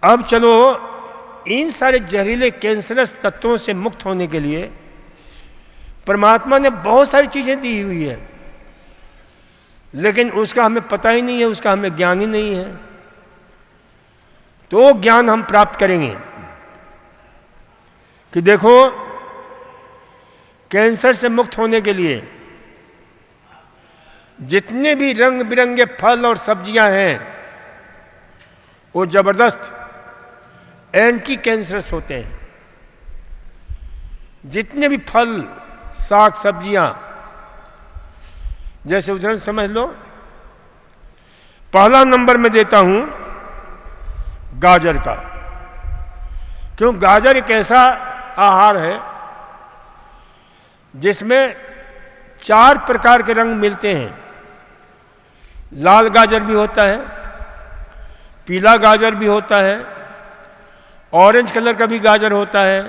अब चलो इन सारे जहरीले कैंसरस तत्वों से मुक्त होने के लिए परमात्मा ने बहुत सारी चीजें दी हुई है, लेकिन उसका हमें पता ही नहीं है, उसका हमें ज्ञान ही नहीं है। तो ज्ञान हम प्राप्त करेंगे कि देखो, कैंसर से मुक्त होने के लिए जितने भी रंग बिरंगे फल और सब्जियां हैं वो जबरदस्त एंटी कैंसरस होते हैं। जितने भी फल, साग, सब्जियां, जैसे उदाहरण समझ लो, पहला नंबर में देता हूं गाजर का। क्यों? गाजर एक ऐसा आहार है जिसमें 4 प्रकार के रंग मिलते हैं। लाल गाजर भी होता है, पीला गाजर भी होता है, ऑरेंज कलर का भी गाजर होता है,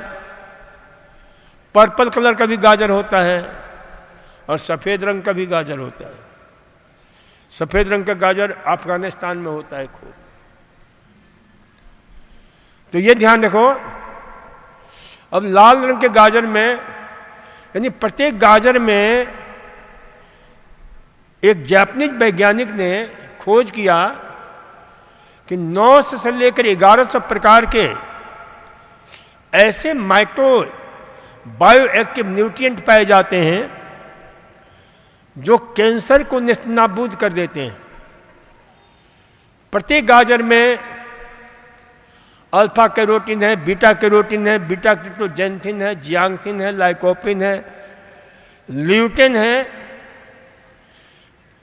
पर्पल कलर का भी गाजर होता है और सफ़ेद रंग का भी गाजर होता है। सफ़ेद रंग का गाजर अफगानिस्तान में होता है खूब। तो ये ध्यान रखो। अब लाल रंग के गाजर में, यानी प्रत्येक गाजर में एक जापानीज वैज्ञानिक ने खोज किया कि 900 से लेकर 1100 प्रकार के ऐसे माइक्रो बायोएक्टिव न्यूट्रिएंट पाए जाते हैं जो कैंसर को नेस्तनाबूद कर देते हैं। प्रत्येक गाजर में अल्फा कैरोटीन है, बीटा कैरोटीन है, बीटा क्रिप्टोजेंथिन है, जियांथिन है, लाइकोपिन है, ल्यूटेन है,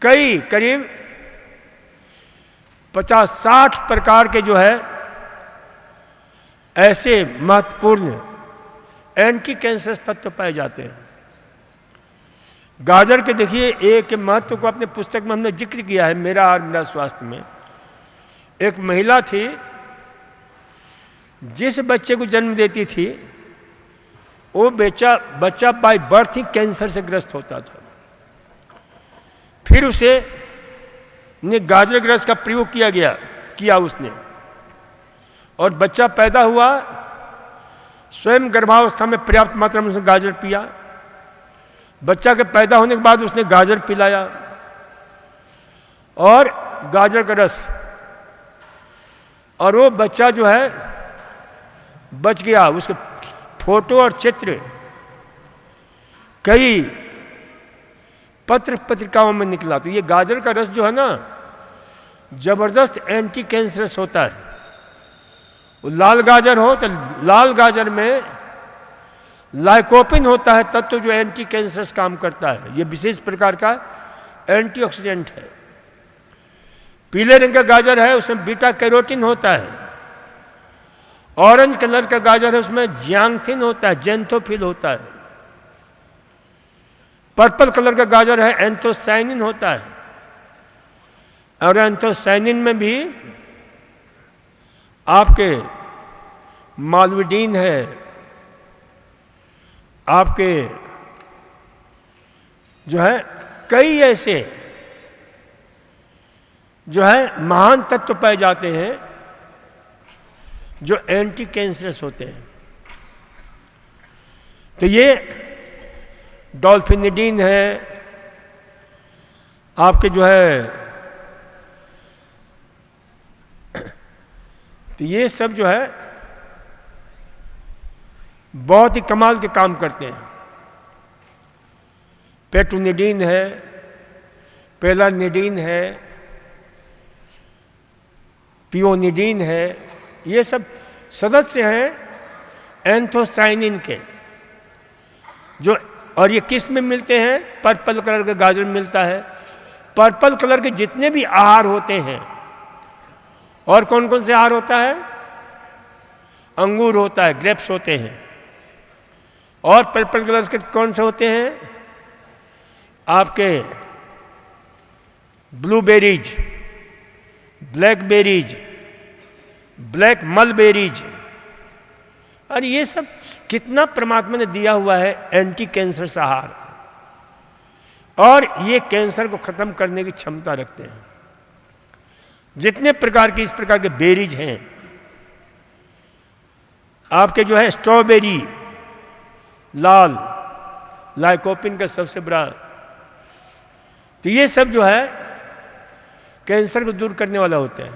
कई करीब 50-60 प्रकार के जो है ऐसे महत्वपूर्ण एंटी कैंसर तत्व पाए जाते हैं। गाजर के देखिए एक महत्व को अपने पुस्तक में हमने जिक्र किया है, मेरा और मेरा स्वास्थ्य में। एक महिला थी, जिस बच्चे को जन्म देती थी वो बच्चा बाय बर्थ ही कैंसर से ग्रस्त होता था। फिर उसे गाजर के रस का प्रयोग किया उसने, और बच्चा पैदा हुआ। स्वयं गर्भावस्था में पर्याप्त मात्रा में उसने गाजर पिया। बच्चा के पैदा होने के बाद उसने गाजर पिलाया और गाजर का रस, और वो बच्चा जो है बच गया। उसके फोटो और चित्र कई पत्र पत्रिकाओं में निकला। तो ये गाजर का रस जो है ना, जबरदस्त एंटी कैंसरस होता है। लाल गाजर हो तो लाल गाजर में लाइकोपिन होता है तत्व जो एंटी कैंसरस काम करता है। ये विशेष प्रकार का एंटीऑक्सीडेंट है। पीले रंग का गाजर है, उसमें बीटा कैरोटीन होता है। ऑरेंज कलर का गाजर है, उसमें जियांथिन होता है, जेंथोफिल होता है। पर्पल कलर का गाजर है, एंथोसाइनिन होता है, और एंथोसाइनिन में भी आपके मालविडीन है, आपके जो है कई ऐसे जो है महान तत्व पाए जाते हैं जो एंटी कैंसरस होते हैं। तो ये डॉल्फिनिडीन है, आपके जो है, तो ये सब जो है बहुत ही कमाल के काम करते हैं। पेट्रोनिडीन है, पेलानिडीन है, पियोनिडीन है, ये सब सदस्य हैं एंथोसाइनिन के, जो, और ये किस में मिलते हैं? पर्पल कलर के गाजर में मिलता है। पर्पल कलर के जितने भी आहार होते हैं, और कौन कौन से आहार होता है? अंगूर होता है, ग्रेप्स होते हैं। और पर्पल कलर के कौन से होते हैं? आपके ब्लूबेरीज, ब्लैकबेरीज, ब्लैक मलबेरीज। और ये सब कितना परमात्मा ने दिया हुआ है एंटी कैंसर आहार, और ये कैंसर को खत्म करने की क्षमता रखते हैं। जितने प्रकार के इस प्रकार के बेरीज हैं, आपके जो है स्ट्रॉबेरी, लाल, लाइकोपिन का सबसे बड़ा। तो ये सब जो है कैंसर को दूर करने वाला होता है।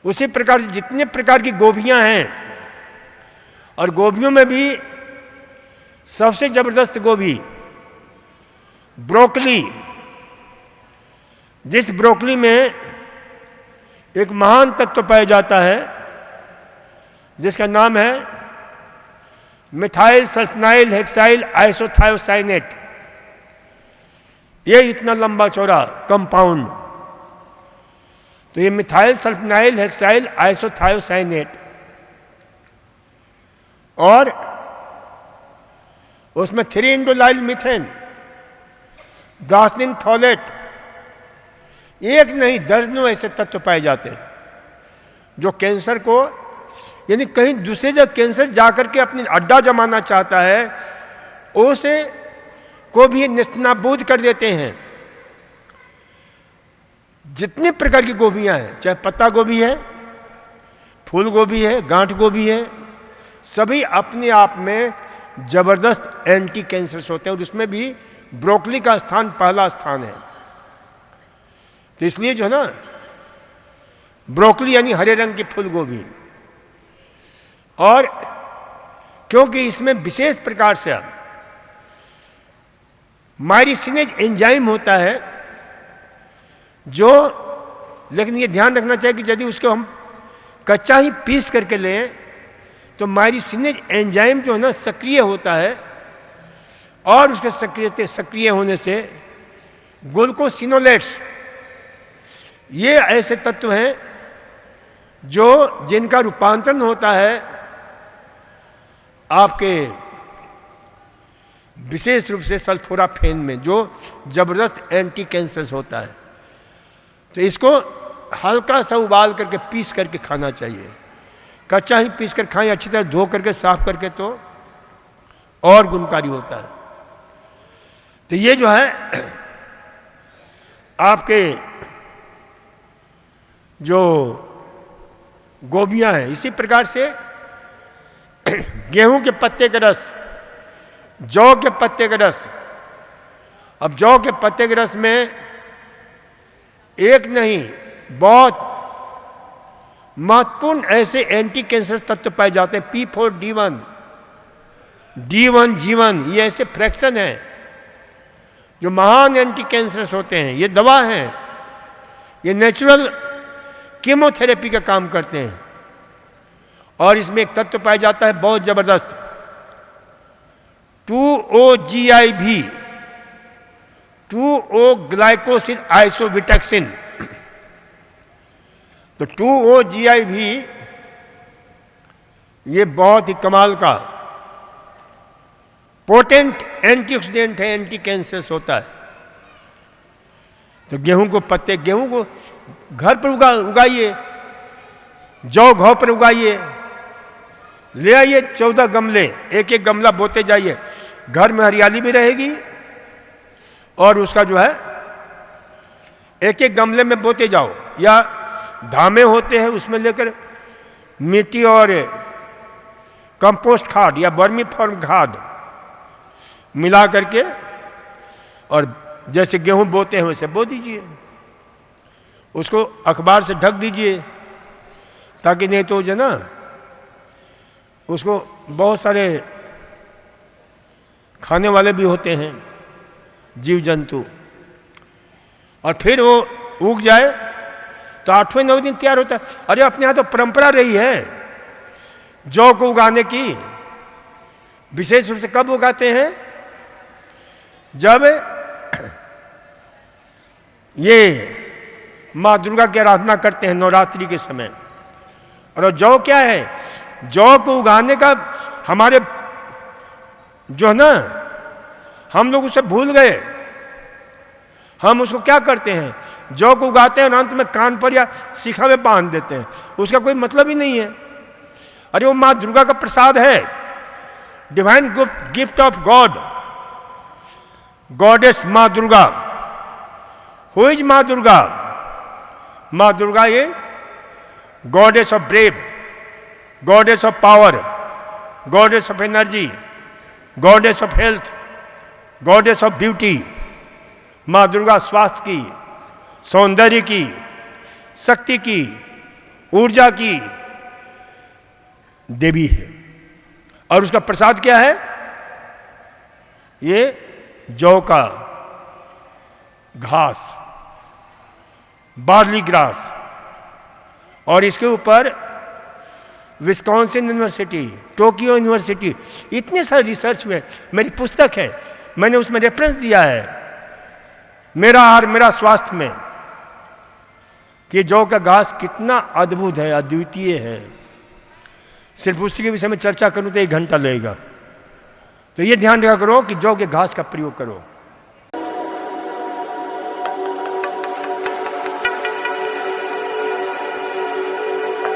उसी प्रकार से जितने प्रकार की गोभियां हैं, और गोभियों में भी सबसे जबरदस्त गोभी ब्रोकली। जिस ब्रोकली में एक महान तत्व पाया जाता है जिसका नाम है मिथाइल सल्फोनाइल हेक्साइल आइसोथायोसाइनेट। ये इतना लंबा चौड़ा कंपाउंड, तो ये मिथाइल सल्फोनाइल हेक्साइल आइसोथायोसाइनेट, और उसमें 3-इंडोलाइल मीथेन, ब्रासनिन फॉलेट, एक नहीं दर्जनों ऐसे तत्व पाए जाते हैं जो कैंसर को, यानी कहीं दूसरे जगह कैंसर जाकर के अपनी अड्डा जमाना चाहता है, उसे को भी नेस्तनाबूद कर देते हैं। जितने प्रकार की गोभियां हैं, चाहे पत्ता गोभी है, फूल गोभी है, गांठ गोभी है, सभी अपने आप में जबरदस्त एंटी कैंसर्स होते हैं, और उसमें भी ब्रोकली का स्थान पहला स्थान है। तो इसलिए जो है ना, ब्रोकली यानी हरे रंग की फूल गोभी, और क्योंकि इसमें विशेष प्रकार से मायरीसिनेज एंजाइम होता है, जो, लेकिन ये ध्यान रखना चाहिए कि यदि उसको हम कच्चा ही पीस करके लें तो मायरीसिनेज एंजाइम जो है ना सक्रिय होता है, और उसके सक्रिय होने से ग्लूकोसिनोलेट्स, ये ऐसे तत्व हैं जो जिनका रूपांतरण होता है आपके विशेष रूप से सल्फोराफेन में, जो जबरदस्त एंटी कैंसर होता है। तो इसको हल्का सा उबाल करके पीस करके खाना चाहिए। कच्चा ही पीस कर खाएं, अच्छी तरह धो करके साफ करके, तो और गुणकारी होता है। तो ये जो है आपके जो गोभियां हैं, इसी प्रकार से गेहूं के पत्ते का रस, जौ के पत्ते का रस। अब जौ के पत्ते के रस में एक नहीं बहुत महत्वपूर्ण ऐसे एंटी कैंसर तत्व पाए जाते हैं। P4, D1, G1, ये ऐसे फ्रैक्शन हैं जो महान एंटी कैंसर होते हैं। ये दवा हैं, ये नेचुरल कीमोथेरेपी का काम करते हैं। और इसमें एक तत्व पाया जाता है बहुत जबरदस्त, 2-OGIV, 2-O-ग्लाइकोसिन आइसोविटैक्सिन। तो 2-OGIV ये बहुत ही कमाल का पोटेंट एंटीऑक्सीडेंट है, एंटी कैंसरस होता है। तो गेहूं को पत्ते, गेहूं को घर पर उगाइए, जौ घाव पर उगाइए, ले आइए 14 गमले, एक एक गमला बोते जाइए, घर में हरियाली भी रहेगी, और उसका जो है एक एक गमले में बोते जाओ, या धामे होते हैं उसमें लेकर मिट्टी और कंपोस्ट खाद या वर्मी फॉर्म खाद मिला करके, और जैसे गेहूं बोते हैं वैसे बो दीजिए, उसको अखबार से ढक दीजिए, ताकि नहीं तो जो ना उसको बहुत सारे खाने वाले भी होते हैं जीव जंतु, और फिर वो उग जाए तो 8वें-9वें दिन तैयार होता है। अरे अपने यहाँ तो परंपरा रही है जौ को उगाने की। विशेष रूप से कब उगाते हैं? जब ये माँ दुर्गा की आराधना करते हैं नवरात्रि के समय। और जौ क्या है? जौ को उगाने का हमारे जो है ना, हम लोग उसे भूल गए। हम उसको क्या करते हैं, जौ को उगाते हैं और अंत में कान पर या शिखा में बांध देते हैं, उसका कोई मतलब ही नहीं है। अरे वो माँ दुर्गा का प्रसाद है, divine gift of God, goddess माँ दुर्गा। हु इज माँ दुर्गा? माँ दुर्गा ये goddess of brave, goddess of power, goddess of energy, goddess of health, goddess of beauty. माँ दुर्गा स्वास्थ्य की, सौंदर्य की, शक्ति की, ऊर्जा की देवी है। और उसका प्रसाद क्या है? ये जौ का घास, बार्ली ग्रास। और इसके ऊपर विस्कॉन्सिन यूनिवर्सिटी, टोक्यो यूनिवर्सिटी, इतने सारे रिसर्च में, मेरी पुस्तक है, मैंने उसमें रेफरेंस दिया है, मेरा आहार मेरा स्वास्थ्य में, कि जौ का घास कितना अद्भुत है, अद्वितीय है। सिर्फ उसी के विषय में चर्चा करूं तो 1 घंटा लगेगा। तो ये ध्यान रखा करो कि जौ के घास का प्रयोग करो।